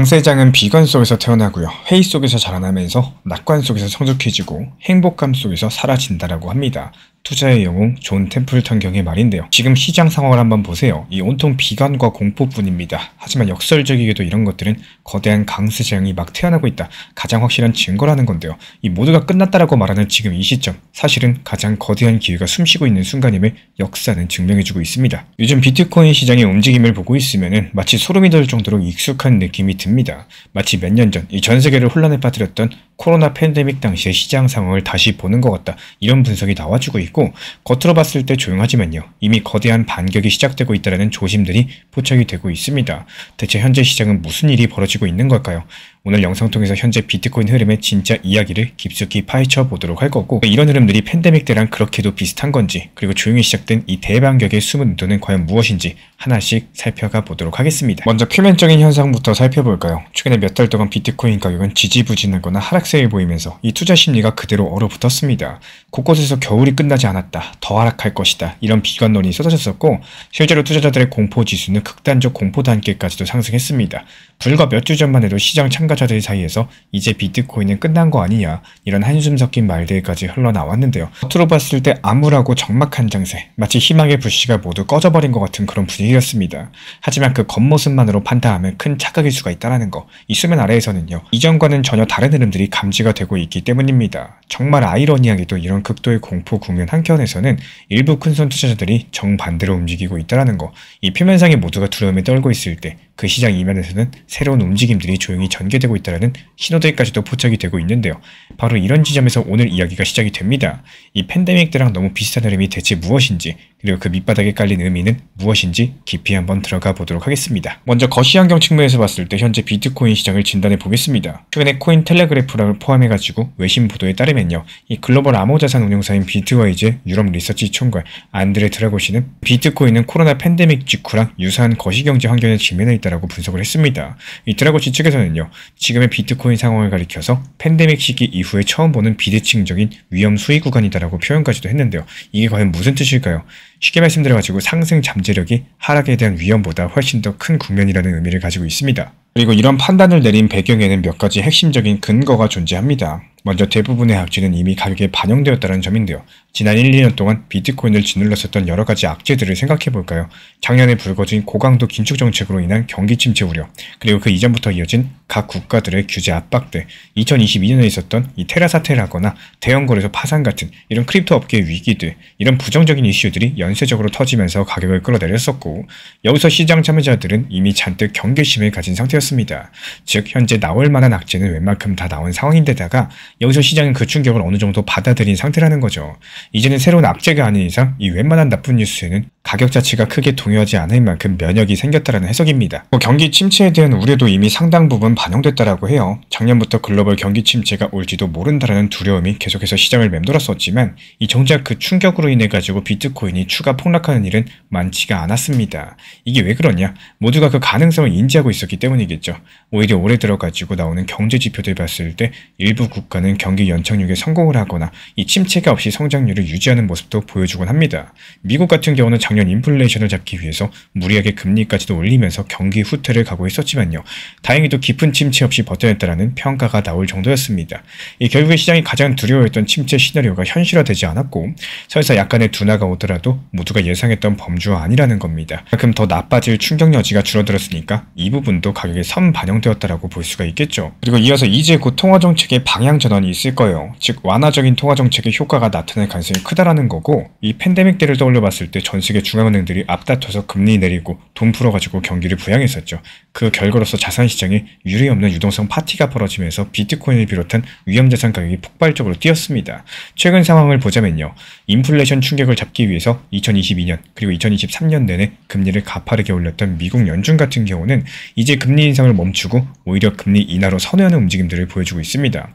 강 세장은 비관 속에서 태어나고요. 회의 속에서 자라나면서 낙관 속에서 성숙해지고 행복감 속에서 사라진다라고 합니다. 투자의 영웅 존 템플턴 경의 말인데요. 지금 시장 상황을 한번 보세요. 이 온통 비관과 공포뿐입니다. 하지만 역설적이게도 이런 것들은 거대한 강세장이 막 태어나고 있다. 가장 확실한 증거라는 건데요. 이 모두가 끝났다라고 말하는 지금 이 시점, 사실은 가장 거대한 기회가 숨쉬고 있는 순간임을 역사는 증명해주고 있습니다. 요즘 비트코인 시장의 움직임을 보고 있으면 마치 소름이 돋을 정도로 익숙한 느낌이 듭니다. 마치 몇 년 전 이 전 세계를 혼란에 빠뜨렸던 코로나 팬데믹 당시의 시장 상황을 다시 보는 것 같다. 이런 분석이 나와주고 있고, 겉으로 봤을 때 조용하지만요, 이미 거대한 반격이 시작되고 있다는 조심들이 포착이 되고 있습니다. 대체 현재 시장은 무슨 일이 벌어지고 있는 걸까요? 오늘 영상 통해서 현재 비트코인 흐름의 진짜 이야기를 깊숙이 파헤쳐 보도록 할 거고, 이런 흐름들이 팬데믹 때랑 그렇게도 비슷한 건지, 그리고 조용히 시작된 이 대반격의 숨은 의도는 과연 무엇인지 하나씩 살펴가 보도록 하겠습니다. 먼저 표면적인 현상부터 살펴볼까요? 최근에 몇 달 동안 비트코인 가격은 지지부진하거나 하락세에 보이면서 이 투자 심리가 그대로 얼어붙었습니다. 곳곳에서 겨울이 끝나지 않았다, 더 하락할 것이다, 이런 비관론이 쏟아졌었고, 실제로 투자자들의 공포지수는 극단적 공포 단계까지도 상승했습니다. 불과 몇 주 전만 해도 시장 참가자들 사이에서 이제 비트코인은 끝난 거 아니냐, 이런 한숨 섞인 말들까지 흘러나왔는데요. 겉으로 봤을 때 암울하고 적막한 장세, 마치 희망의 불씨가 모두 꺼져버린 것 같은 그런 분위기였습니다. 하지만 그 겉모습만으로 판단하면 큰 착각일 수가 있다는 거, 이 수면 아래에서는요, 이전과는 전혀 다른 흐름들이 감지가 되고 있기 때문입니다. 정말 아이러니하게도 이런 극도의 공포 국면 한켠에서는 일부 큰손 투자자들이 정반대로 움직이고 있다는 거, 이 표면상의 모두가 두려움에 떨고 있을 때 그 시장 이면에서는 새로운 움직임들이 조용히 전개되고 있다는 신호들까지도 포착이 되고 있는데요. 바로 이런 지점에서 오늘 이야기가 시작이 됩니다. 이 팬데믹 때랑 너무 비슷한 흐름이 대체 무엇인지, 그리고 그 밑바닥에 깔린 의미는 무엇인지 깊이 한번 들어가 보도록 하겠습니다. 먼저 거시환경 측면에서 봤을 때 현재 비트코인 시장을 진단해 보겠습니다. 최근에 코인 텔레그래프를 포함해가지고 외신 보도에 따르면요, 이 글로벌 암호자산 운용사인 비트와이즈의 유럽 리서치 총괄 안드레 드라고시는 비트코인은 코로나 팬데믹 직후랑 유사한 거시경제 환경에 직면해 있다라고 분석을 했습니다. 이 드라고시 측에서는요, 지금의 비트코인 상황을 가리켜서 팬데믹 시기 이후에 처음 보는 비대칭적인 위험 수위 구간이다라고 표현까지도 했는데요. 이게 과연 무슨 뜻일까요? 쉽게 말씀드려가지고 상승 잠재력이 하락에 대한 위험보다 훨씬 더 큰 국면이라는 의미를 가지고 있습니다. 그리고 이런 판단을 내린 배경에는 몇 가지 핵심적인 근거가 존재합니다. 먼저 대부분의 악재는 이미 가격에 반영되었다는 점인데요. 지난 1, 2년 동안 비트코인을 짓눌렀었던 여러 가지 악재들을 생각해 볼까요? 작년에 불거진 고강도 긴축 정책으로 인한 경기 침체 우려, 그리고 그 이전부터 이어진 각 국가들의 규제 압박들, 2022년에 있었던 이 테라 사태라거나 대형 거래소 파산 같은 이런 크립토 업계의 위기들, 이런 부정적인 이슈들이 연쇄적으로 터지면서 가격을 끌어내렸었고, 여기서 시장 참여자들은 이미 잔뜩 경계심을 가진 상태였습니다. 즉 현재 나올 만한 악재는 웬만큼 다 나온 상황인데다가 여기서 시장은 그 충격을 어느 정도 받아들인 상태라는 거죠. 이제는 새로운 악재가 아닌 이상 이 웬만한 나쁜 뉴스에는 가격 자체가 크게 동요하지 않을 만큼 면역이 생겼다는 해석입니다. 경기 침체에 대한 우려도 이미 상당 부분 반영됐다라고 해요. 작년부터 글로벌 경기 침체가 올지도 모른다라는 두려움이 계속해서 시장을 맴돌았었지만, 이 정작 그 충격으로 인해 가지고 비트코인이 추가 폭락하는 일은 많지가 않았습니다. 이게 왜 그러냐? 모두가 그 가능성을 인지하고 있었기 때문이겠죠. 오히려 올해 들어가지고 나오는 경제 지표들 봤을 때 일부 국가는 경기 연착륙에 성공을 하거나 이 침체가 없이 성장률을 유지하는 모습도 보여주곤 합니다. 미국 같은 경우는 작년 인플레이션을 잡기 위해서 무리하게 금리까지도 올리면서 경기 후퇴를 각오했었지만요, 다행히도 깊은 침체 없이 버텨냈다라는 평가가 나올 정도였습니다. 결국에 시장이 가장 두려워했던 침체 시나리오가 현실화되지 않았고, 설사 약간의 둔화가 오더라도 모두가 예상했던 범주가 아니라는 겁니다. 그만큼 더 나빠질 충격 여지가 줄어들었으니까 이 부분도 가격에 선반영되었다라고 볼 수가 있겠죠. 그리고 이어서 이제 곧 통화정책의 방향 전환이 있을 거예요. 즉 완화적인 통화정책의 효과가 나타날 가능성이 크다라는 거고, 이 팬데믹 때를 떠올려 봤을 때 전 세계 중앙은행들이 앞다퉈서 금리 내리고 돈 풀어가지고 경기를 부양했었죠. 그 결과로서 자산시장에 유례없는 유동성 파티가 벌어지면서 비트코인을 비롯한 위험자산 가격이 폭발적으로 뛰었습니다. 최근 상황을 보자면요, 인플레이션 충격을 잡기 위해서 2022년 그리고 2023년 내내 금리를 가파르게 올렸던 미국 연준 같은 경우는 이제 금리 인상을 멈추고 오히려 금리 인하로 선회하는 움직임들을 보여주고 있습니다.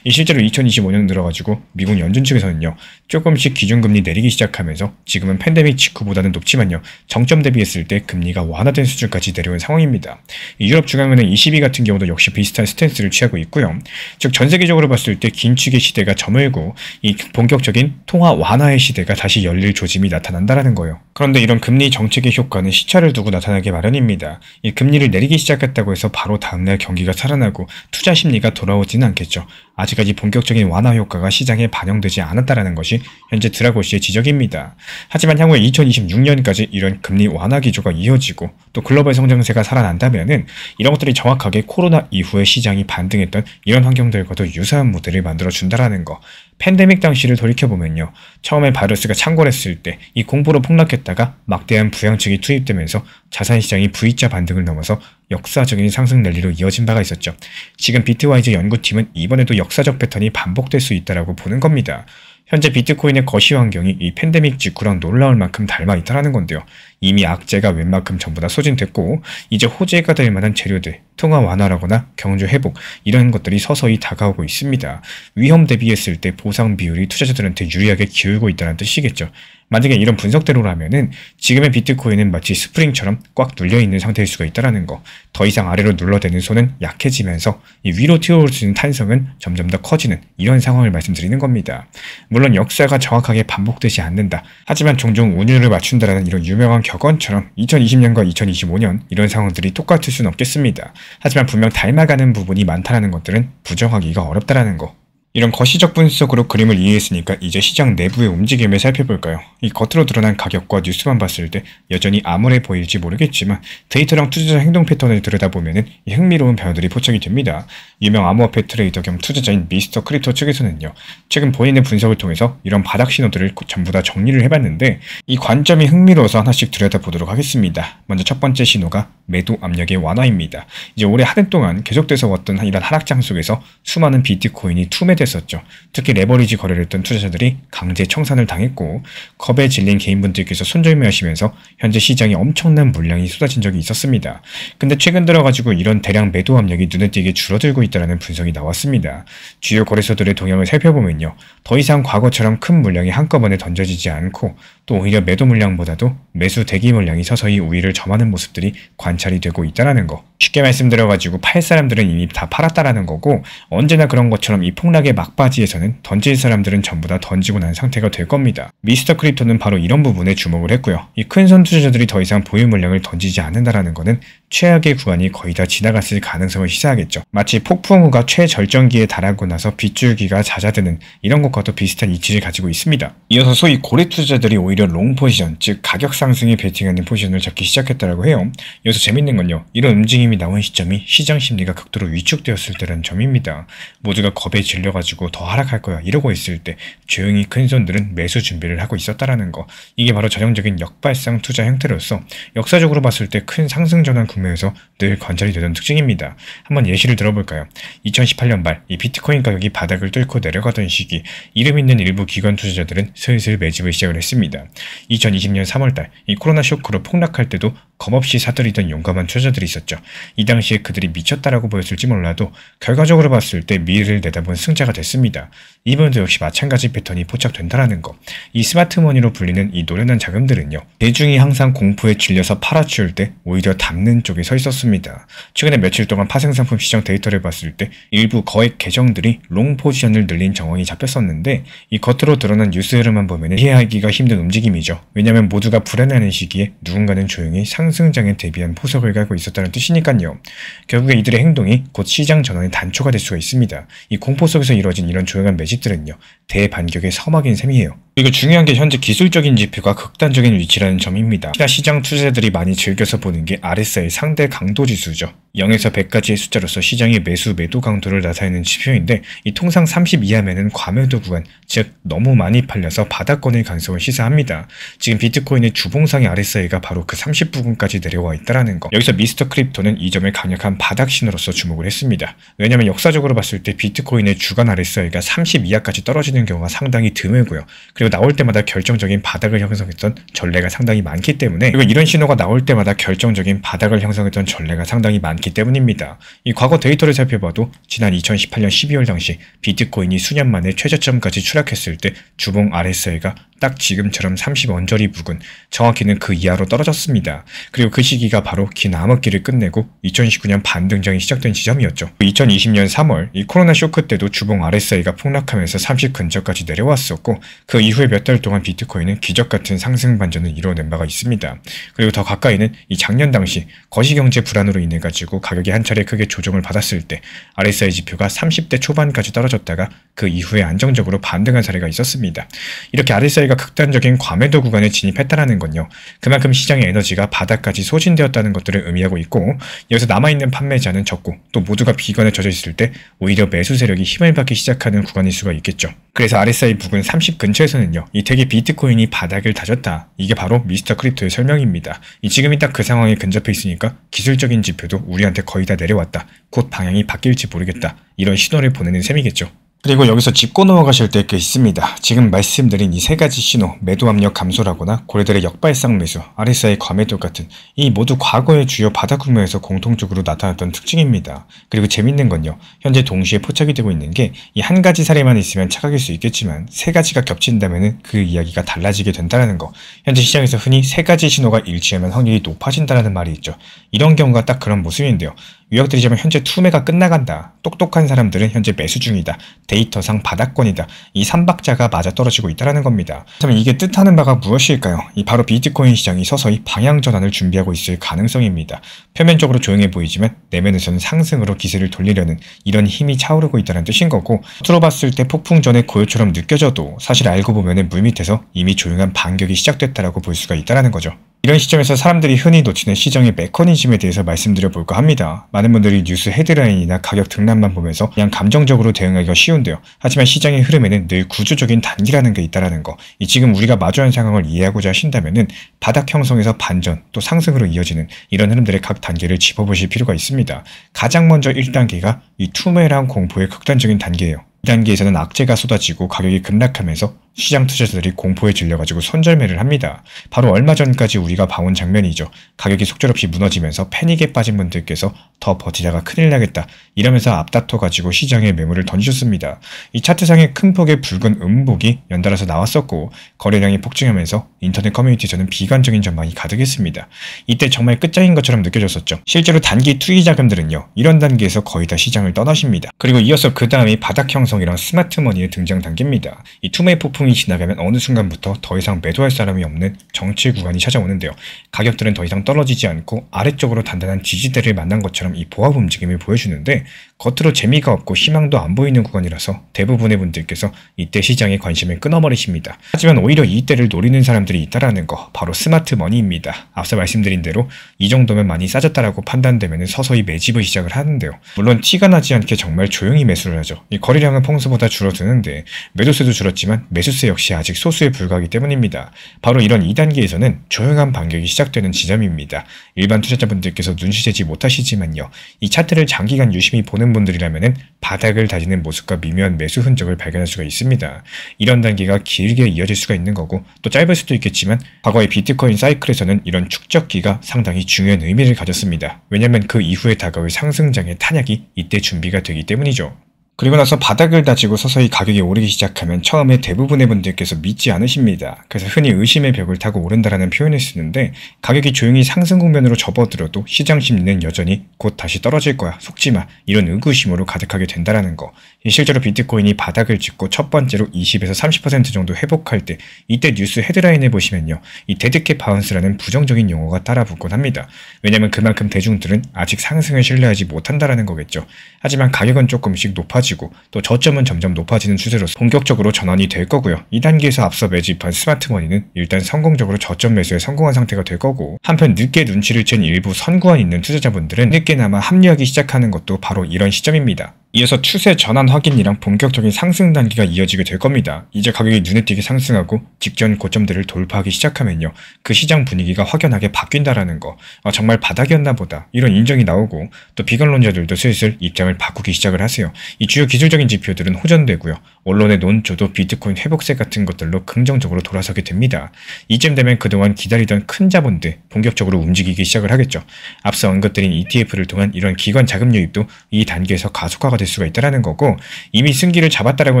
실제로 2025년 들어가지고 미국 연준 측에서는요, 조금씩 기준금리 내리기 시작하면서 지금은 팬데믹 직후보다는 높지만요, 정점 대비했을 때 금리가 완화된 수준까지 내려온 상황입니다. 유럽 중앙은행 ECB 같은 경우도 역시 비슷한 스탠스를 취하고 있고요. 즉 전 세계적으로 봤을 때 긴축의 시대가 저물고 이 본격적인 통화 완화의 시대가 다시 열릴 조짐이 나타난다는 거예요. 그런데 이런 금리 정책의 효과는 시차를 두고 나타나기 마련입니다. 이 금리를 내리기 시작했다고 해서 바로 다음날 경기가 살아나고 투자 심리가 돌아오지는 않겠죠. 아직까지 본격적인 완화 효과가 시장에 반영되지 않았다는 것이 현재 드라고시의 지적입니다. 하지만 향후에 2026년까지 이런 금리 완화 기조가 이어지고 또 글로벌 성장세가 살아난다면은 이런 것들이 정확하게 코로나 이후에 시장이 반등했던 이런 환경들과도 유사한 모델을 만들어준다라는 거. 팬데믹 당시를 돌이켜보면요. 처음에 바이러스가 창궐했을 때 이 공포로 폭락했다가 막대한 부양책이 투입되면서 자산시장이 V자 반등을 넘어서 역사적인 상승 랠리로 이어진 바가 있었죠. 지금 비트와이즈 연구팀은 이번에도 역사적 패턴이 반복될 수 있다고 보는 겁니다. 현재 비트코인의 거시 환경이 이 팬데믹 직후랑 놀라울 만큼 닮아 있다는 건데요. 이미 악재가 웬만큼 전부 다 소진됐고 이제 호재가 될 만한 재료들, 통화 완화라거나 경주 회복 이런 것들이 서서히 다가오고 있습니다. 위험 대비했을 때 보상 비율이 투자자들한테 유리하게 기울고 있다는 뜻이겠죠. 만약에 이런 분석대로라면은 지금의 비트코인은 마치 스프링처럼 꽉 눌려있는 상태일 수가 있다는 거. 더 이상 아래로 눌러대는 손은 약해지면서 이 위로 튀어올 수 있는 탄성은 점점 더 커지는 이런 상황을 말씀드리는 겁니다. 물론 역사가 정확하게 반복되지 않는다. 하지만 종종 운율을 맞춘다라는 이런 유명한 격언처럼 2020년과 2025년 이런 상황들이 똑같을 수는 없겠습니다. 하지만 분명 닮아가는 부분이 많다는 것들은 부정하기가 어렵다는 거. 이런 거시적 분석으로 그림을 이해했으니까 이제 시장 내부의 움직임을 살펴볼까요? 이 겉으로 드러난 가격과 뉴스만 봤을 때 여전히 암울해 보일지 모르겠지만 데이터랑 투자자 행동 패턴을 들여다보면 흥미로운 변화들이 포착이 됩니다. 유명 암호화폐 트레이더 겸 투자자인 미스터 크립토 측에서는요. 최근 본인의 분석을 통해서 이런 바닥 신호들을 전부 다 정리를 해봤는데 이 관점이 흥미로워서 하나씩 들여다보도록 하겠습니다. 먼저 첫 번째 신호가 매도 압력의 완화입니다. 이제 올해 한 해 동안 계속돼서 왔던 이런 하락장 속에서 수많은 비트코인이 투매됐었죠. 특히 레버리지 거래를 했던 투자자들이 강제 청산을 당했고 겁에 질린 개인분들께서 손절매하시면서 현재 시장에 엄청난 물량이 쏟아진 적이 있었습니다. 근데 최근 들어가지고 이런 대량 매도 압력이 눈에 띄게 줄어들고 있다는 분석이 나왔습니다. 주요 거래소들의 동향을 살펴보면요. 더 이상 과거처럼 큰 물량이 한꺼번에 던져지지 않고 또 오히려 매도 물량보다도 매수 대기 물량이 서서히 우위를 점하는 모습들이 관찰이 되고 있다는 거. 쉽게 말씀드려가지고 팔 사람들은 이미 다 팔았다라는 거고 언제나 그런 것처럼 이 폭락의 막바지에서는 던질 사람들은 전부 다 던지고 난 상태가 될 겁니다. 미스터 크립토는 바로 이런 부분에 주목을 했고요. 이 큰손 투자자들이 더 이상 보유 물량을 던지지 않는다라는 거는 최악의 구간이 거의 다 지나갔을 가능성을 시사하겠죠. 마치 폭풍 우가 최절정기에 달하고 나서 빗줄기가 잦아드는 이런 것과도 비슷한 이치를 가지고 있습니다. 이어서 소위 고래 투자자들이 오히려 롱 포지션, 즉 가격 상승에 베팅하는 포지션을 잡기 시작했다고 해요. 여기서 재밌는 건요. 이런 움직임이 나온 시점이 시장 심리가 극도로 위축되었을 때라는 점입니다. 모두가 겁에 질려가지고 더 하락할 거야 이러고 있을 때 조용히 큰 손들은 매수 준비를 하고 있었다라는 거. 이게 바로 전형적인 역발상 투자 형태로서 역사적으로 봤을 때 큰 상승 전환 국면에서 늘 관찰이 되던 특징입니다. 한번 예시를 들어볼까요? 2018년 말 이 비트코인 가격이 바닥을 뚫고 내려가던 시기 이름 있는 일부 기관 투자자들은 슬슬 매집을 시작을 했습니다. 2020년 3월달 이 코로나 쇼크로 폭락할 때도 겁없이 사들이던 용감한 투자자들이 있었죠. 이 당시에 그들이 미쳤다라고 보였을지 몰라도 결과적으로 봤을 때 미래를 내다본 승자가 됐습니다. 이번에도 역시 마찬가지 패턴이 포착된다는 거. 이 스마트머니로 불리는 이 노련한 자금들은요. 대중이 항상 공포에 질려서 팔아치울 때 오히려 담는 쪽에 서 있었습니다. 최근에 며칠 동안 파생상품 시장 데이터를 봤을 때 일부 거액 계정들이 롱 포지션을 늘린 정황이 잡혔었는데 이 겉으로 드러난 뉴스 흐름만 보면 이해하기가 힘든 움직임이죠. 왜냐하면 모두가 불안해하는 시기에 누군가는 조용히 상승장에 대비한 포석을 깔고 있었다는 뜻이니까요. 결국에 이들의 행동이 곧 시장 전환의 단초가 될 수가 있습니다. 이 공포 속에서 이루어진 이런 조용한 매집들은요. 대반격의 서막인 셈이에요. 그리고 중요한 게 현재 기술적인 지표가 극단적인 위치라는 점입니다. 특히나 시장 투자자들이 많이 즐겨서 보는 게 RSI 상대 강도 지수죠. 0에서 100까지의 숫자로서 시장의 매수 매도 강도를 나타내는 지표인데 이 통상 30 이하면은 과매도 구간, 즉 너무 많이 팔려서 바닥권의 가능성을 시사합니다. 지금 비트코인의 주봉상의 RSI가 바로 그 30 부근까지 내려와 있다는 거. 여기서 미스터 크립토는 이 점을 강력한 바닥 신호로서 주목을 했습니다. 왜냐하면 역사적으로 봤을 때 비트코인의 주간 RSI가 30 이하까지 떨어지는 경우가 상당히 드물고요. 그리고 나올 때마다 결정적인 바닥을 형성했던 전례가 상당히 많기 때문에 그리고 이런 신호가 나올 때마다 결정적인 바닥을 형성했던 전례가 상당히 많기 때문입니다. 이 과거 데이터를 살펴봐도 지난 2018년 12월 당시 비트코인이 수년 만에 최저점까지 추락했을 때 주봉 RSI가 딱 지금처럼 30 언저리 부근, 정확히는 그 이하로 떨어졌습니다. 그리고 그 시기가 바로 긴 암흑기를 끝내고 2019년 반등장이 시작된 지점이었죠. 2020년 3월 이 코로나 쇼크 때도 주봉 RSI가 폭락하면서 30 근처까지 내려왔었고, 그 이후에 몇 달 동안 비트코인은 기적같은 상승 반전을 이뤄낸 바가 있습니다. 그리고 더 가까이는 이 작년 당시 거시경제 불안으로 인해 가지고 가격이 한 차례 크게 조정을 받았을 때 RSI 지표가 30대 초반까지 떨어졌다가 그 이후에 안정적으로 반등한 사례가 있었습니다. 이렇게 RSI가 극단적인 과매도 구간에 진입했다는 건요, 그만큼 시장의 에너지가 바닥까지 소진되었다는 것들을 의미하고 있고, 여기서 남아있는 판매자는 적고 또 모두가 비관에 젖어 있을 때 오히려 매수 세력이 힘을 받기 시작하는 구간일 수가 있겠죠. 그래서 RSI 부근 30 근처에서는요, 이 되게 비트코인이 바닥을 다졌다, 이게 바로 미스터 크립토의 설명입니다. 지금이 딱 그 상황에 근접해 있으니까 기술적인 지표도 우리한테 거의 다 내려왔다, 곧 방향이 바뀔지 모르겠다, 이런 신호를 보내는 셈이겠죠. 그리고 여기서 짚고 넘어가실 게 꽤 있습니다. 지금 말씀드린 이 세 가지 신호, 매도 압력 감소라거나 고래들의 역발상 매수, RSI 과매도 같은 이 모두 과거의 주요 바닥 국면에서 공통적으로 나타났던 특징입니다. 그리고 재밌는 건요, 현재 동시에 포착이 되고 있는 게 이 한 가지 사례만 있으면 착각일 수 있겠지만 세 가지가 겹친다면 그 이야기가 달라지게 된다는 거. 현재 시장에서 흔히 세 가지 신호가 일치하면 확률이 높아진다는 말이 있죠. 이런 경우가 딱 그런 모습인데요. 요약드리자면 현재 투매가 끝나간다, 똑똑한 사람들은 현재 매수 중이다, 데이터상 바닥권이다, 이 3박자가 맞아떨어지고 있다는 겁니다. 그렇다면 이게 뜻하는 바가 무엇일까요? 바로 비트코인 시장이 서서히 방향 전환을 준비하고 있을 가능성입니다. 표면적으로 조용해 보이지만 내면에서는 상승으로 기세를 돌리려는 이런 힘이 차오르고 있다는 뜻인 거고, 겉으로 봤을 때 폭풍 전의 고요처럼 느껴져도 사실 알고 보면 물밑에서 이미 조용한 반격이 시작됐다라고 볼 수가 있다는 거죠. 이런 시점에서 사람들이 흔히 놓치는 시장의 메커니즘에 대해서 말씀드려 볼까 합니다. 많은 분들이 뉴스 헤드라인이나 가격 등락만 보면서 그냥 감정적으로 대응하기가 쉬운데요. 하지만 시장의 흐름에는 늘 구조적인 단계라는 게 있다는 거. 지금 우리가 마주한 상황을 이해하고자 하신다면은 바닥 형성에서 반전, 또 상승으로 이어지는 이런 흐름들의 각 단계를 짚어보실 필요가 있습니다. 가장 먼저 1단계가 이 투매랑 공포의 극단적인 단계예요. 2단계에서는 악재가 쏟아지고 가격이 급락하면서 시장 투자자들이 공포에 질려가지고 손절매를 합니다. 바로 얼마 전까지 우리가 봐온 장면이죠. 가격이 속절없이 무너지면서 패닉에 빠진 분들께서 더 버티다가 큰일 나겠다, 이러면서 앞다퉈가지고 시장에 매물을 던지셨습니다. 이 차트상에 큰 폭의 붉은 음복이 연달아서 나왔었고, 거래량이 폭증하면서 인터넷 커뮤니티에서는 비관적인 전망이 가득했습니다. 이때 정말 끝장인 것처럼 느껴졌었죠. 실제로 단기 투기 자금들은요, 이런 단계에서 거의 다 시장을 떠나십니다. 그리고 이어서 그 다음이 바닥 형성이랑 스마트머니의 등장 단계입니다. 이 투매 폭풍이 지나가면 어느 순간부터 더 이상 매도할 사람이 없는 정치 구간이 찾아오는데요. 가격들은 더 이상 떨어지지 않고 아래쪽으로 단단한 지지대를 만난 것처럼 이 보합 움직임을 보여주는데, 겉으로 재미가 없고 희망도 안 보이는 구간이라서 대부분의 분들께서 이때 시장에 관심을 끊어버리십니다. 하지만 오히려 이때를 노리는 사람들이 있다라는 거, 바로 스마트머니입니다. 앞서 말씀드린 대로 이 정도면 많이 싸졌다라고 판단되면 서서히 매집을 시작을 하는데요. 물론 티가 나지 않게 정말 조용히 매수를 하죠. 이 거래량은 평소보다 줄어드는데 매도세도 줄었지만 매수세 역시 아직 소수에 불과하기 때문입니다. 바로 이런 2단계에서는 조용한 반격이 시작되는 지점입니다. 일반 투자자분들께서 눈치채지 못하시지만요, 이 차트를 장기간 유심히 보는 분들이라면 바닥을 다지는 모습과 미묘한 매수 흔적을 발견할 수가 있습니다. 이런 단계가 길게 이어질 수가 있는 거고, 또 짧을 수도 있겠지만 과거의 비트코인 사이클에서는 이런 축적기가 상당히 중요한 의미를 가졌습니다. 왜냐하면 그 이후에 다가올 상승장의 탄약이 이때 준비가 되기 때문이죠. 그리고 나서 바닥을 다지고 서서히 가격이 오르기 시작하면 처음에 대부분의 분들께서 믿지 않으십니다. 그래서 흔히 의심의 벽을 타고 오른다라는 표현을 쓰는데, 가격이 조용히 상승 국면으로 접어들어도 시장 심리는 여전히 곧 다시 떨어질 거야, 속지마, 이런 의구심으로 가득하게 된다라는 거. 실제로 비트코인이 바닥을 짚고 첫 번째로 20에서 30% 정도 회복할 때, 이때 뉴스 헤드라인을 보시면요, 이 데드캣 바운스라는 부정적인 용어가 따라 붙곤 합니다. 왜냐면 그만큼 대중들은 아직 상승을 신뢰하지 못한다라는 거겠죠. 하지만 가격은 조금씩 높아지고 또 저점은 점점 높아지는 추세로 본격적으로 전환이 될 거고요. 2단계에서 앞서 매집한 스마트머니는 일단 성공적으로 저점 매수에 성공한 상태가 될 거고, 한편 늦게 눈치를 챈 일부 선구안 있는 투자자분들은 늦게나마 합류하기 시작하는 것도 바로 이런 시점입니다. 이어서 추세 전환 확인이랑 본격적인 상승 단계가 이어지게 될 겁니다. 이제 가격이 눈에 띄게 상승하고 직전 고점들을 돌파하기 시작하면요, 그 시장 분위기가 확연하게 바뀐다라는 거, 정말 바닥이었나 보다, 이런 인정이 나오고, 또 비관론자들도 슬슬 입장을 바꾸기 시작을 하세요. 이 주요 기술적인 지표들은 호전되고요, 언론의 논조도 비트코인 회복세 같은 것들로 긍정적으로 돌아서게 됩니다. 이쯤 되면 그동안 기다리던 큰 자본들 본격적으로 움직이기 시작을 하겠죠. 앞서 언급드린 ETF를 통한 이런 기관 자금 유입도 이 단계에서 가속화가 될 수가 있다는 거고, 이미 승기를 잡았다라고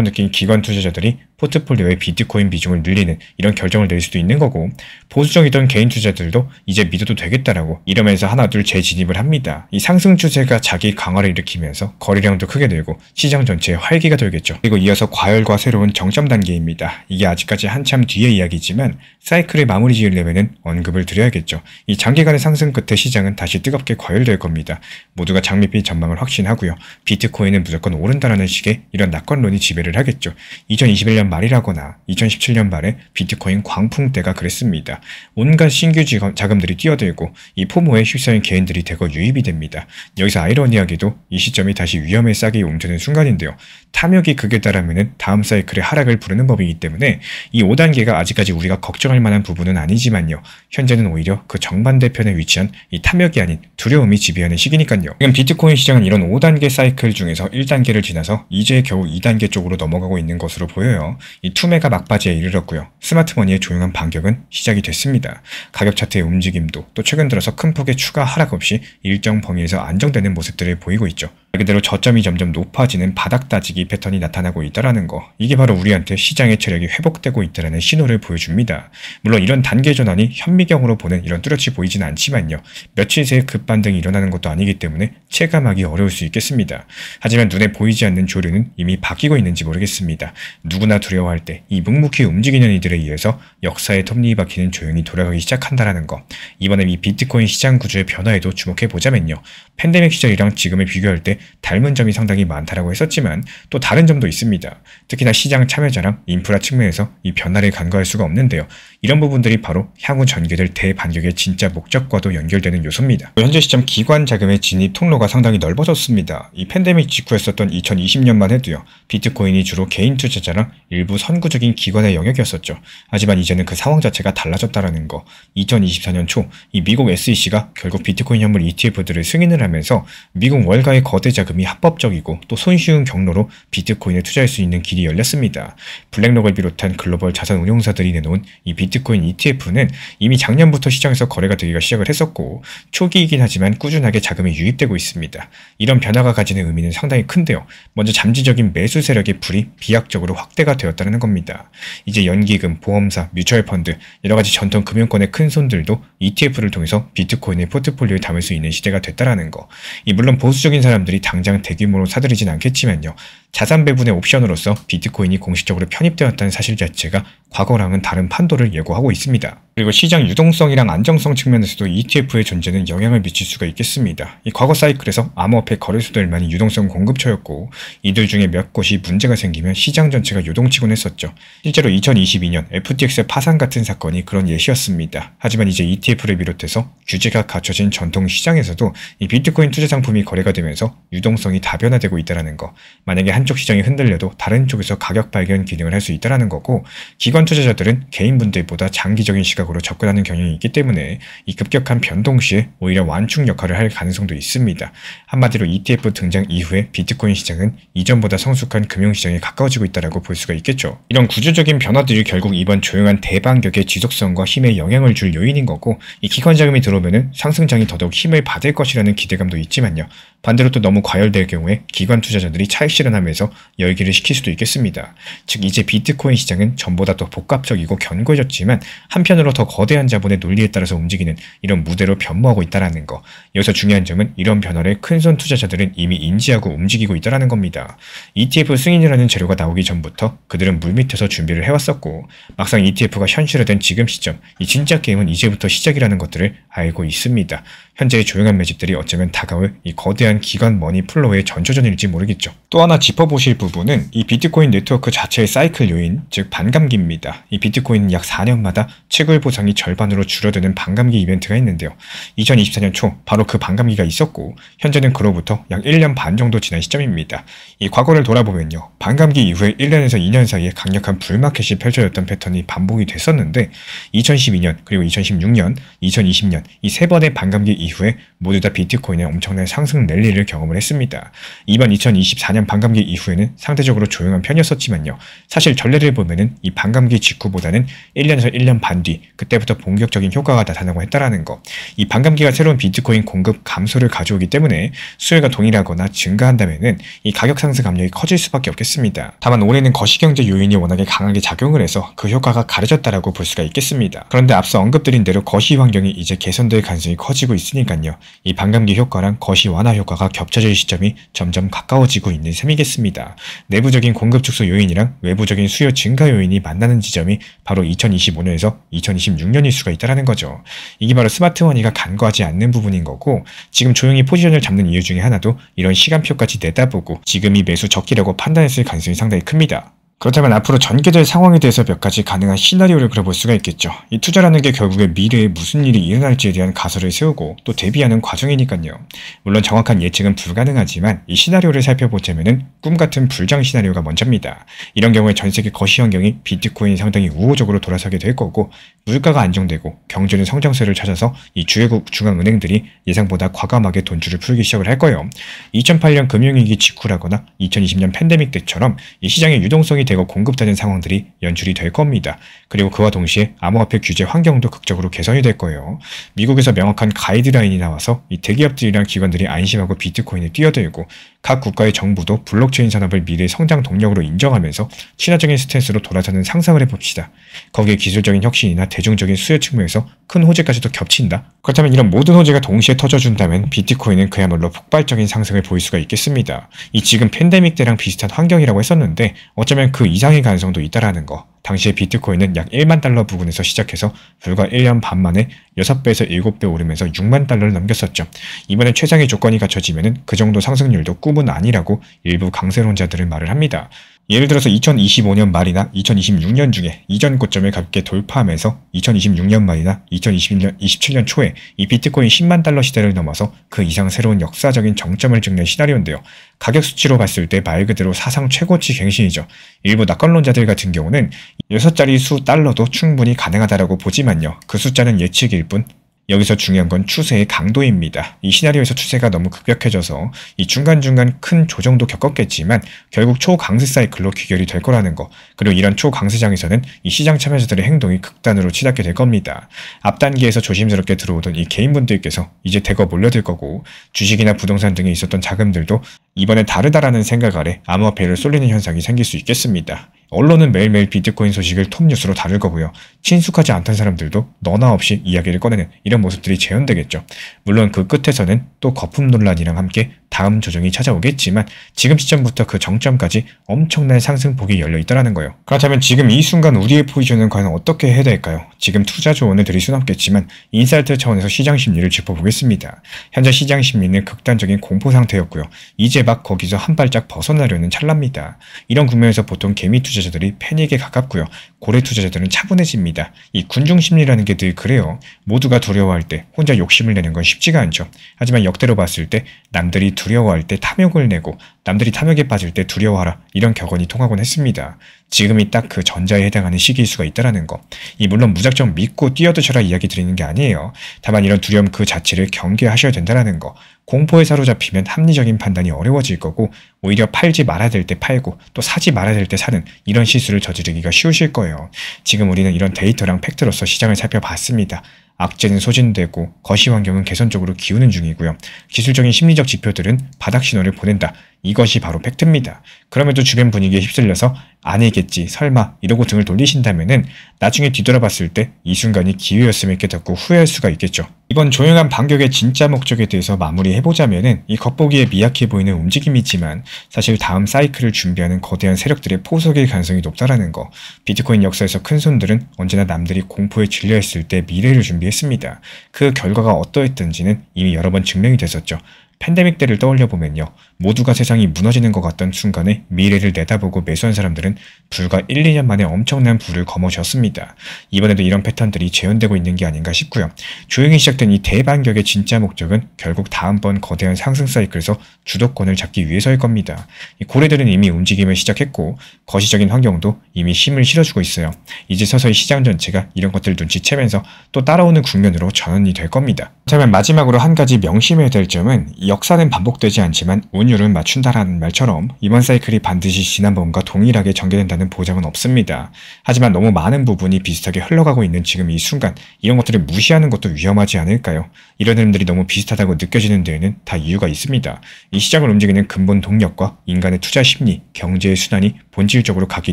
느낀 기관 투자자들이 포트폴리오의 비트코인 비중을 늘리는 이런 결정을 낼 수도 있는 거고, 보수적이던 개인 투자자들도 이제 믿어도 되겠다라고 이러면서 하나둘 재진입을 합니다. 이 상승 추세가 자기 강화를 일으키면서 거래량도 크게 늘고 시장 전체에 활기가 돌겠죠. 그리고 이어서 과열과 새로운 정점 단계입니다. 이게 아직까지 한참 뒤의 이야기지만 사이클을 마무리 지으려면 언급을 드려야겠죠. 이 장기간의 상승 끝에 시장은 다시 뜨겁게 과열될 겁니다. 모두가 장밋빛 전망을 확신하고요. 비트코인은 무조건 오른다라는 식의 이런 낙관론이 지배를 하겠죠. 2021년 말이라거나 2017년 말에 비트코인 광풍 때가 그랬습니다. 온갖 신규 자금들이 뛰어들고 이 포모에 휩싸인 개인들이 대거 유입이 됩니다. 여기서 아이러니하게도 이 시점이 다시 위험의 싹이 옮겨는 순간인데요. 탐욕이 극에 달하면 다음 사이클의 하락을 부르는 법이기 때문에 이 5단계가 아직까지 우리가 걱정할 만한 부분은 아니지만요. 현재는 오히려 그 정반대편에 위치한 이 탐욕이 아닌 두려움이 지배하는 시기니까요. 지금 비트코인 시장은 이런 5단계 사이클 중에서 1단계를 지나서 이제 겨우 2단계 쪽으로 넘어가고 있는 것으로 보여요. 이 투매가 막바지에 이르렀고요. 스마트머니의 조용한 반격은 시작이 됐습니다. 가격 차트의 움직임도 또 최근 들어서 큰 폭의 추가 하락 없이 일정 범위에서 안정되는 모습들을 보이고 있죠. 말 그대로 저점이 점점 높아지는 바닥 따지기 패턴이 나타나고 있다는 거, 이게 바로 우리한테 시장의 체력이 회복되고 있다는 신호를 보여줍니다. 물론 이런 단계 전환이 현미경으로 보는 이런 뚜렷이 보이진 않지만요. 며칠 새에 급반등이 일어나는 것도 아니기 때문에 체감하기 어려울 수 있겠습니다. 하지만 눈에 보이지 않는 조류는 이미 바뀌고 있는지 모르겠습니다. 누구나 두려워할 때 이 묵묵히 움직이는 이들에 의해서 역사의 톱니바퀴는 조용히 돌아가기 시작한다는 거, 이번에 이 비트코인 시장 구조의 변화에도 주목해보자면요. 팬데믹 시절이랑 지금을 비교할 때 닮은 점이 상당히 많다라고 했었지만 또 다른 점도 있습니다. 특히나 시장 참여자랑 인프라 측면에서 이 변화를 간과할 수가 없는데요. 이런 부분들이 바로 향후 전개될 대반격의 진짜 목적과도 연결되는 요소입니다. 현재 시점 기관 자금의 진입 통로가 상당히 넓어졌습니다. 이 팬데믹 직후였었던 2020년만 해도요. 비트코인이 주로 개인 투자자랑 일부 선구적인 기관의 영역이었었죠. 하지만 이제는 그 상황 자체가 달라졌다는 거. 2024년 초 이 미국 SEC가 결국 비트코인 현물 ETF들을 승인을 하면서 미국 월가의 거대 자금이 합법적이고 또 손쉬운 경로로 비트코인에 투자할 수 있는 길이 열렸습니다. 블랙록을 비롯한 글로벌 자산 운용사들이 내놓은 이 비트코인 ETF는 이미 작년부터 시장에서 거래가 되기가 시작을 했었고 초기이긴 하지만 꾸준하게 자금이 유입되고 있습니다. 이런 변화가 가지는 의미는 상당히 큰데요. 먼저 잠재적인 매수 세력의 불이 비약적으로 확대가 되었다는 겁니다. 이제 연기금, 보험사, 뮤추얼펀드, 여러가지 전통 금융권의 큰 손들도 ETF를 통해서 비트코인의 포트폴리오에 담을 수 있는 시대가 됐다는 거. 물론 보수적인 사람들이 당장 대규모로 사들이진 않겠지만요. 자산 배분의 옵션으로서 비트코인이 공식적으로 편입되었다는 사실 자체가 과거랑은 다른 판도를 예고하고 있습니다. 그리고 시장 유동성이랑 안정성 측면에서도 ETF의 존재는 영향을 미칠 수가 있겠습니다. 이 과거 사이클에서 암호화폐 거래소들만이 유동성 공급처였고 이들 중에 몇 곳이 문제가 생기면 시장 전체가 요동치곤 했었죠. 실제로 2022년 FTX 파산 같은 사건이 그런 예시였습니다. 하지만 이제 ETF를 비롯해서 규제가 갖춰진 전통 시장에서도 이 비트코인 투자 상품이 거래가 되면서 유동성이 다변화되고 있다는 거. 만약에 한쪽 시장이 흔들려도 다른 쪽에서 가격 발견 기능을 할 수 있다는 거고, 기관 투자자들은 개인분들보다 장기적인 시각으로 접근하는 경향이 있기 때문에 이 급격한 변동 시에 오히려 완충 역할을 할 가능성도 있습니다. 한마디로 ETF 등장 이후에 비트코인 시장은 이전보다 성숙한 금융시장에 가까워지고 있다고 볼 수가 있겠죠. 이런 구조적인 변화들이 결국 이번 조용한 대반격의 지속성과 힘에 영향을 줄 요인인 거고, 이 기관 자금이 들어오면 상승장이 더더욱 힘을 받을 것이라는 기대감도 있지만요. 반대로 또 너무 과열될 경우에 기관 투자자들이 차익 실현하면서 열기를 식힐 수도 있겠습니다. 즉 이제 비트코인 시장은 전보다 더 복합적이고 견고해졌지만 한편으로 더 거대한 자본의 논리에 따라서 움직이는 이런 무대로 변모하고 있다는 거. 여기서 중요한 점은 이런 변화를 큰손 투자자들은 이미 인지하고 움직이고 있다는 겁니다. ETF 승인이라는 재료가 나오기 전부터 그들은 물밑에서 준비를 해왔었고, 막상 ETF가 현실화된 지금 시점, 이 진짜 게임은 이제부터 시작이라는 것들을 알고 있습니다. 현재의 조용한 매집들이 어쩌면 다가올 이 거대한 기관 머니 플로우의 전초전일지 모르겠죠. 또 하나 짚어보실 부분은 이 비트코인 네트워크 자체의 사이클 요인, 즉 반감기입니다. 이 비트코인은 약 4년마다 채굴 보상이 절반으로 줄어드는 반감기 이벤트가 있는데요. 2024년 초 바로 그 반감기가 있었고 현재는 그로부터 약 1년 반 정도 지난 시점입니다. 이 과거를 돌아보면요. 반감기 이후에 1년에서 2년 사이에 강력한 불마켓이 펼쳐졌던 패턴이 반복이 됐었는데 2012년 그리고 2016년, 2020년 이 세 번의 반감기 이후에 모두 다 비트코인의 엄청난 상승 랠리를 경험을 했습니다. 이번 2024년 단연 반감기 이후에는 상대적으로 조용한 편이었었지만요. 사실 전례를 보면은 이 반감기 직후보다는 1년에서 1년 반 뒤 그때부터 본격적인 효과가 나타나고 했다라는 거. 이 반감기가 새로운 비트코인 공급 감소를 가져오기 때문에 수요가 동일하거나 증가한다면은 이 가격 상승 압력이 커질 수밖에 없겠습니다. 다만 올해는 거시경제 요인이 워낙에 강하게 작용을 해서 그 효과가 가려졌다라고 볼 수가 있겠습니다. 그런데 앞서 언급드린 대로 거시 환경이 이제 개선될 가능성이 커지고 있으니까요. 이 반감기 효과랑 거시 완화 효과가 겹쳐질 시점이 점점 가까워지고 있는 셈이겠습니다. 내부적인 공급 축소 요인이랑 외부적인 수요 증가 요인이 만나는 지점이 바로 2025년에서 2026년일 수가 있다는 거죠. 이게 바로 스마트 머니가 간과하지 않는 부분인 거고, 지금 조용히 포지션을 잡는 이유 중에 하나도 이런 시간표까지 내다보고 지금이 매수 적기라고 판단했을 가능성이 상당히 큽니다. 그렇다면 앞으로 전개될 상황에 대해서 몇 가지 가능한 시나리오를 그려볼 수가 있겠죠. 이 투자라는 게 결국에 미래에 무슨 일이 일어날지에 대한 가설을 세우고 또 대비하는 과정이니까요. 물론 정확한 예측은 불가능하지만 이 시나리오를 살펴보자면은 꿈같은 불장 시나리오가 먼저입니다. 이런 경우에 전 세계 거시 환경이 비트코인이 상당히 우호적으로 돌아서게 될 거고, 물가가 안정되고 경제는 성장세를 찾아서 이 주요국 중앙은행들이 예상보다 과감하게 돈줄을 풀기 시작을 할 거예요. 2008년 금융위기 직후라거나 2020년 팬데믹 때처럼 이 시장의 유동성이 되고 공급되는 상황들이 연출이 될 겁니다. 그리고 그와 동시에 암호화폐 규제 환경도 극적으로 개선이 될 거예요. 미국에서 명확한 가이드라인이 나와서 이 대기업들이랑 기관들이 안심하고 비트코인에 뛰어들고, 각 국가의 정부도 블록체인 산업을 미래의 성장 동력으로 인정하면서 친화적인 스탠스로 돌아서는 상상을 해봅시다. 거기에 기술적인 혁신이나 대중적인 수요 측면에서 큰 호재까지도 겹친다. 그렇다면 이런 모든 호재가 동시에 터져준다면 비트코인은 그야말로 폭발적인 상승을 보일 수가 있겠습니다. 이 지금 팬데믹 때랑 비슷한 환경이라고 했었는데 어쩌면 그 이상의 가능성도 있다라는 거. 당시에 비트코인은 약 1만 달러 부근에서 시작해서 불과 1년 반 만에 6배에서 7배 오르면서 6만 달러를 넘겼었죠. 이번에 최상의 조건이 갖춰지면 그 정도 상승률도 꿈은 아니라고 일부 강세론자들은 말을 합니다. 예를 들어서 2025년 말이나 2026년 중에 이전 고점을 가볍게 돌파하면서 2026년 말이나 2027년 초에 이 비트코인 10만 달러 시대를 넘어서 그 이상 새로운 역사적인 정점을 찍는 시나리오인데요. 가격 수치로 봤을 때 말 그대로 사상 최고치 갱신이죠. 일부 낙관론자들 같은 경우는 6자리 수 달러도 충분히 가능하다라고 보지만요. 그 숫자는 예측일 뿐 여기서 중요한 건 추세의 강도입니다. 이 시나리오에서 추세가 너무 급격해져서 이 중간중간 큰 조정도 겪었겠지만 결국 초강세 사이클로 귀결이 될 거라는 거. 그리고 이런 초강세장에서는 이 시장 참여자들의 행동이 극단으로 치닫게 될 겁니다. 앞 단계에서 조심스럽게 들어오던 이 개인분들께서 이제 대거 몰려들 거고, 주식이나 부동산 등에 있었던 자금들도 이번에 다르다라는 생각 아래 암호화폐를 쏠리는 현상이 생길 수 있겠습니다. 언론은 매일매일 비트코인 소식을 톱뉴스로 다룰 거고요. 친숙하지 않던 사람들도 너나 없이 이야기를 꺼내는 이런 모습들이 재현되겠죠. 물론 그 끝에서는 또 거품 논란이랑 함께 다음 조정이 찾아오겠지만 지금 시점부터 그 정점까지 엄청난 상승폭이 열려 있다는 거예요. 그렇다면 지금 이 순간 우리의 포지션은 과연 어떻게 해야 될까요? 지금 투자 조언을 드릴 수는 없겠지만 인사이트 차원에서 시장 심리를 짚어보겠습니다. 현재 시장 심리는 극단적인 공포 상태였고요. 이제 막 거기서 한 발짝 벗어나려는 찰나입니다. 이런 국면에서 보통 개미 투자자들이 패닉에 가깝고요. 고래 투자자들은 차분해집니다. 이 군중 심리라는 게 늘 그래요. 모두가 두려워할 때 혼자 욕심을 내는 건 쉽지가 않죠. 하지만 역대로 봤을 때 남들이 두려워할 때 탐욕을 내고 남들이 탐욕에 빠질 때 두려워하라, 이런 격언이 통하곤 했습니다. 지금이 딱 그 전자에 해당하는 시기일 수가 있다는 거. 물론 무작정 믿고 뛰어드셔라 이야기 드리는 게 아니에요. 다만 이런 두려움 그 자체를 경계하셔야 된다는 거. 공포에 사로잡히면 합리적인 판단이 어려워질 거고, 오히려 팔지 말아야 될 때 팔고 또 사지 말아야 될 때 사는 이런 실수를 저지르기가 쉬우실 거예요. 지금 우리는 이런 데이터랑 팩트로서 시장을 살펴봤습니다. 악재는 소진되고 거시 환경은 개선적으로 기우는 중이고요. 기술적인 심리적 지표들은 바닥 신호를 보낸다. 이것이 바로 팩트입니다. 그럼에도 주변 분위기에 휩쓸려서 아니겠지, 설마 이러고 등을 돌리신다면은 나중에 뒤돌아봤을 때 이 순간이 기회였음을 깨닫고 후회할 수가 있겠죠. 이번 조용한 반격의 진짜 목적에 대해서 마무리해보자면은 이 겉보기에 미약해 보이는 움직임이지만 사실 다음 사이클을 준비하는 거대한 세력들의 포석일 가능성이 높다라는 거. 비트코인 역사에서 큰 손들은 언제나 남들이 공포에 질려했을 때 미래를 준비했습니다. 그 결과가 어떠했던지는 이미 여러 번 증명이 됐었죠. 팬데믹 때를 떠올려보면요. 모두가 세상이 무너지는 것 같던 순간에 미래를 내다보고 매수한 사람들은 불과 1, 2년 만에 엄청난 부를 거머쥐었습니다. 이번에도 이런 패턴들이 재현되고 있는 게 아닌가 싶고요. 조용히 시작된 이 대반격의 진짜 목적은 결국 다음번 거대한 상승 사이클에서 주도권을 잡기 위해서일 겁니다. 이 고래들은 이미 움직임을 시작했고 거시적인 환경도 이미 힘을 실어주고 있어요. 이제 서서히 시장 전체가 이런 것들을 눈치채면서 또 따라오는 국면으로 전환이 될 겁니다. 그렇다면 마지막으로 한 가지 명심해야 될 점은 역사는 반복되지 않지만 운이 운율은 맞춘다라는 말처럼 이번 사이클이 반드시 지난번과 동일하게 전개된다는 보장은 없습니다. 하지만 너무 많은 부분이 비슷하게 흘러가고 있는 지금 이 순간 이런 것들을 무시하는 것도 위험하지 않을까요? 이런 흐름들이 너무 비슷하다고 느껴지는 데에는 다 이유가 있습니다. 이 시장을 움직이는 근본 동력과 인간의 투자 심리, 경제의 순환이 본질적으로 같기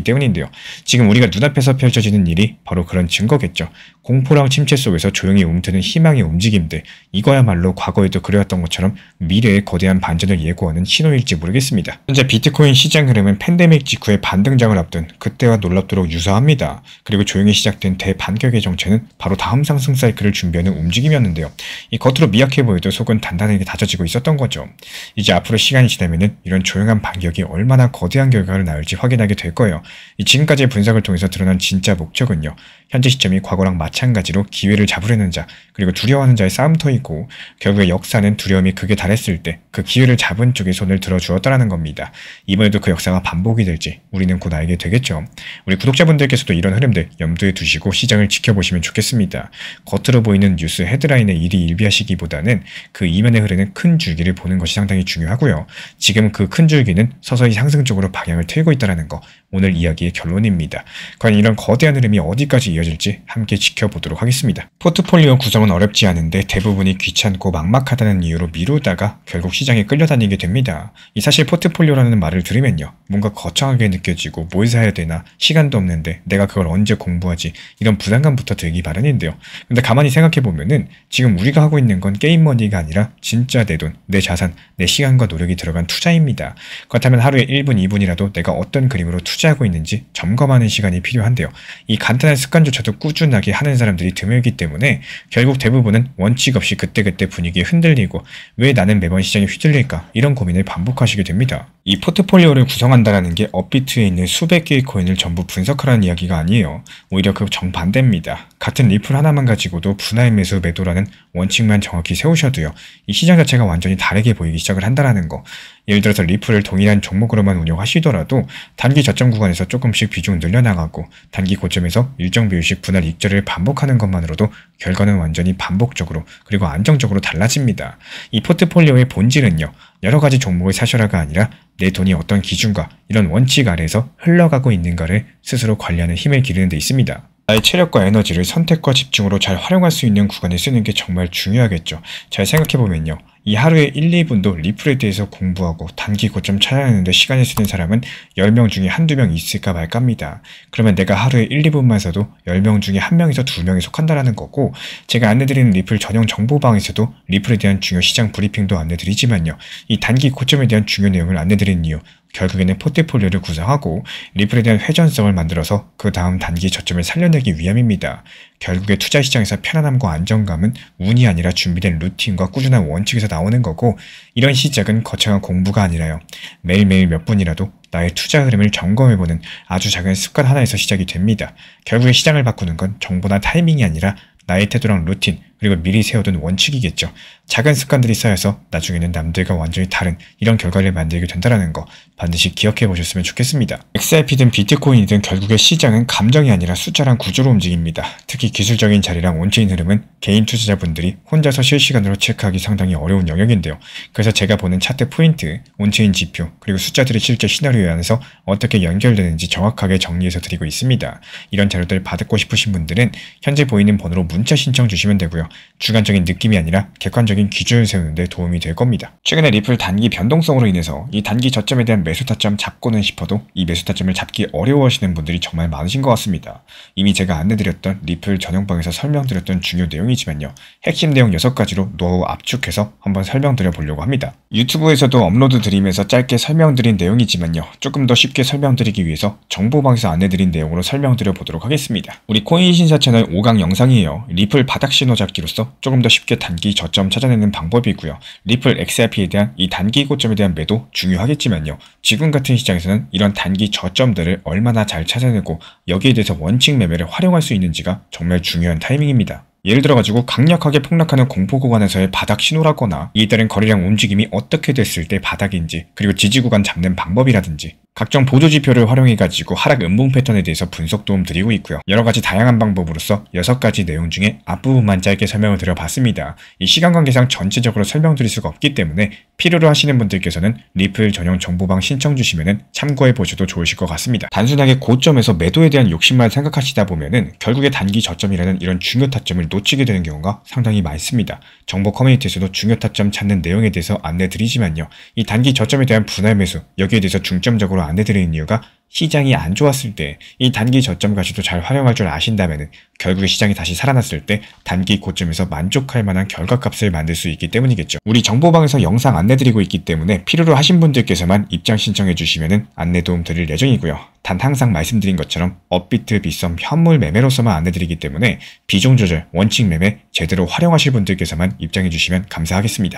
때문인데요. 지금 우리가 눈앞에서 펼쳐지는 일이 바로 그런 증거겠죠. 공포랑 침체 속에서 조용히 움트는 희망의 움직임들, 이거야말로 과거에도 그래왔던 것처럼 미래의 거대한 반전을 예고하는 신호일지 모르겠습니다. 현재 비트코인 시장 흐름은 팬데믹 직후의 반등장을 앞둔 그때와 놀랍도록 유사합니다. 그리고 조용히 시작된 대반격의 정체는 바로 다음 상승 사이클을 준비하는 움직임이었는데요. 이 겉으로 미약해 보여도 속은 단단하게 다져지고 있었던 거죠. 이제 앞으로 시간이 지나면은 이런 조용한 반격이 얼마나 거대한 결과를 낳을지 확인하게 될 거예요. 이 지금까지의 분석을 통해서 드러난 진짜 목적은요. 현재 시점이 과거랑 마찬가지로 기회를 잡으려는 자, 그리고 두려워하는 자의 싸움터이고 결국에 역사는 두려움이 극에 달했을 때 그 기회를 잡은 쪽에 손을 들어주었다라는 겁니다. 이번에도 그 역사가 반복이 될지 우리는 곧 알게 되겠죠. 우리 구독자분들께서도 이런 흐름들 염두에 두시고 시장을 지켜보시면 좋겠습니다. 겉으로 보이는 뉴스 헤드라인에 일희일비하시기보다는 그 이면에 흐르는 큰 줄기를 보는 것이 상당히 중요하고요. 지금 그 큰 줄기는 서서히 상승 쪽으로 방향을 틀고 있다는 거, 오늘 이야기의 결론입니다. 과연 이런 거대한 흐름이 어디까지 이어질지 함께 지켜보도록 하겠습니다. 포트폴리오 구성은 어렵지 않은데 대부분이 귀찮고 막막하다는 이유로 미루다가 결국 시장에 끌려다니게 됩니다. 이 사실 포트폴리오라는 말을 들으면요. 뭔가 거창하게 느껴지고 뭘 사야 되나, 시간도 없는데 내가 그걸 언제 공부하지, 이런 부담감부터 들기 마련인데요. 근데 가만히 생각해보면은 지금 우리가 하고 있는 건 게임머니가 아니라 진짜 내 돈, 내 자산, 내 시간과 노력이 들어간 투자입니다. 그렇다면 하루에 1분, 2분이라도 내가 어떤 그림으로 투자하고 있는지 점검하는 시간이 필요한데요. 이 간단한 습관조차도 꾸준하게 하는 사람들이 드물기 때문에 결국 대부분은 원칙 없이 그때그때 분위기에 흔들리고 왜 나는 매번 시장에 휘둘릴까, 이런 고민을 반복하시게 됩니다. 이 포트폴리오를 구성한다는 게 업비트에 있는 수백 개의 코인을 전부 분석하라는 이야기가 아니에요. 오히려 그 정반대입니다. 같은 리플 하나만 가지고도 분할 매수 매도라는 원칙만 정확히 세우셔도요. 이 시장 자체가 완전히 다르게 보이기 시작을 한다는 거. 예를 들어서 리플을 동일한 종목으로만 운영하시더라도 단기 저점 구간에서 조금씩 비중 늘려나가고 단기 고점에서 일정 비율씩 분할 익절을 반복하는 것만으로도 결과는 완전히 반복적으로 그리고 안정적으로 달라집니다. 이 포트폴리오의 본질은요. 여러 가지 종목을 사셔라가 아니라 내 돈이 어떤 기준과 이런 원칙 아래에서 흘러가고 있는가를 스스로 관리하는 힘을 기르는 데 있습니다. 나의 체력과 에너지를 선택과 집중으로 잘 활용할 수 있는 구간에 쓰는 게 정말 중요하겠죠. 잘 생각해보면요. 이 하루에 1, 2분도 리플에 대해서 공부하고 단기 고점 찾아내는데 시간을 쓰는 사람은 10명 중에 한두 명 있을까 말까 합니다. 그러면 내가 하루에 1, 2분만 써도 10명 중에 1명에서 2명이 속한다라는 거고, 제가 안내드리는 리플 전용 정보방에서도 리플에 대한 중요 시장 브리핑도 안내드리지만요. 이 단기 고점에 대한 중요 내용을 안내드리는 이유, 결국에는 포트폴리오를 구성하고 리플에 대한 회전성을 만들어서 그 다음 단기 저점을 살려내기 위함입니다. 결국에 투자 시장에서 편안함과 안정감은 운이 아니라 준비된 루틴과 꾸준한 원칙에서 나오는 거고, 이런 시작은 거창한 공부가 아니라요. 매일매일 몇 분이라도 나의 투자 흐름을 점검해보는 아주 작은 습관 하나에서 시작이 됩니다. 결국에 시장을 바꾸는 건 정보나 타이밍이 아니라 나의 태도랑 루틴, 그리고 미리 세워둔 원칙이겠죠. 작은 습관들이 쌓여서 나중에는 남들과 완전히 다른 이런 결과를 만들게 된다는 거 반드시 기억해 보셨으면 좋겠습니다. XRP든 비트코인이든 결국에 시장은 감정이 아니라 숫자랑 구조로 움직입니다. 특히 기술적인 자리랑 온체인 흐름은 개인 투자자분들이 혼자서 실시간으로 체크하기 상당히 어려운 영역인데요. 그래서 제가 보는 차트 포인트, 온체인 지표, 그리고 숫자들이 실제 시나리오에 안에서 어떻게 연결되는지 정확하게 정리해서 드리고 있습니다. 이런 자료들 받고 싶으신 분들은 현재 보이는 번호로 문자 신청 주시면 되고요. 주관적인 느낌이 아니라 객관적인 기준을 세우는 데 도움이 될 겁니다. 최근에 리플 단기 변동성으로 인해서 이 단기 저점에 대한 매수 타점 잡고는 싶어도 이 매수 타점을 잡기 어려워하시는 분들이 정말 많으신 것 같습니다. 이미 제가 안내드렸던 리플 전용방에서 설명드렸던 중요 내용이지만요. 핵심 내용 6가지로 노하우 압축해서 한번 설명드려 보려고 합니다. 유튜브에서도 업로드 드리면서 짧게 설명드린 내용이지만요. 조금 더 쉽게 설명드리기 위해서 정보방에서 안내드린 내용으로 설명드려 보도록 하겠습니다. 우리 코인 신사 채널 5강 영상이에요. 리플 바닥 신호 잡기로서 조금 더 쉽게 단기 저점 찾아내는 방법이고요. 리플 XRP에 대한 이 단기 고점에 대한 매도 중요하겠지만요. 지금 같은 시장에서는 이런 단기 저점들을 얼마나 잘 찾아내고 여기에 대해서 원칙 매매를 활용할 수 있는지가 정말 중요한 타이밍입니다. 예를 들어가지고 강력하게 폭락하는 공포 구간에서의 바닥 신호라거나 이에 따른 거래량 움직임이 어떻게 됐을 때 바닥인지, 그리고 지지 구간 잡는 방법이라든지, 각종 보조지표를 활용해가지고 하락 음봉 패턴에 대해서 분석 도움 드리고 있고요. 여러가지 다양한 방법으로서 6가지 내용 중에 앞부분만 짧게 설명을 드려봤습니다. 이 시간 관계상 전체적으로 설명드릴 수가 없기 때문에 필요로 하시는 분들께서는 리플 전용 정보방 신청 주시면 참고해 보셔도 좋으실 것 같습니다. 단순하게 고점에서 매도에 대한 욕심만 생각하시다 보면은 결국에 단기 저점이라는 이런 중요 타점을 놓치게 되는 경우가 상당히 많습니다. 정보 커뮤니티에서도 중요 타점 찾는 내용에 대해서 안내 드리지만요. 이 단기 저점에 대한 분할 매수, 여기에 대해서 중점적으로 안내드리는 이유가 시장이 안 좋았을 때 이 단기 저점 가치도 잘 활용할 줄 아신다면 결국에 시장이 다시 살아났을 때 단기 고점에서 만족할 만한 결과값을 만들 수 있기 때문이겠죠. 우리 정보방에서 영상 안내드리고 있기 때문에 필요로 하신 분들께서만 입장 신청해 주시면 안내 도움 드릴 예정이고요. 단 항상 말씀드린 것처럼 업비트, 빗썸, 현물 매매로서만 안내드리기 때문에 비중 조절, 원칙 매매 제대로 활용하실 분들께서만 입장해 주시면 감사하겠습니다.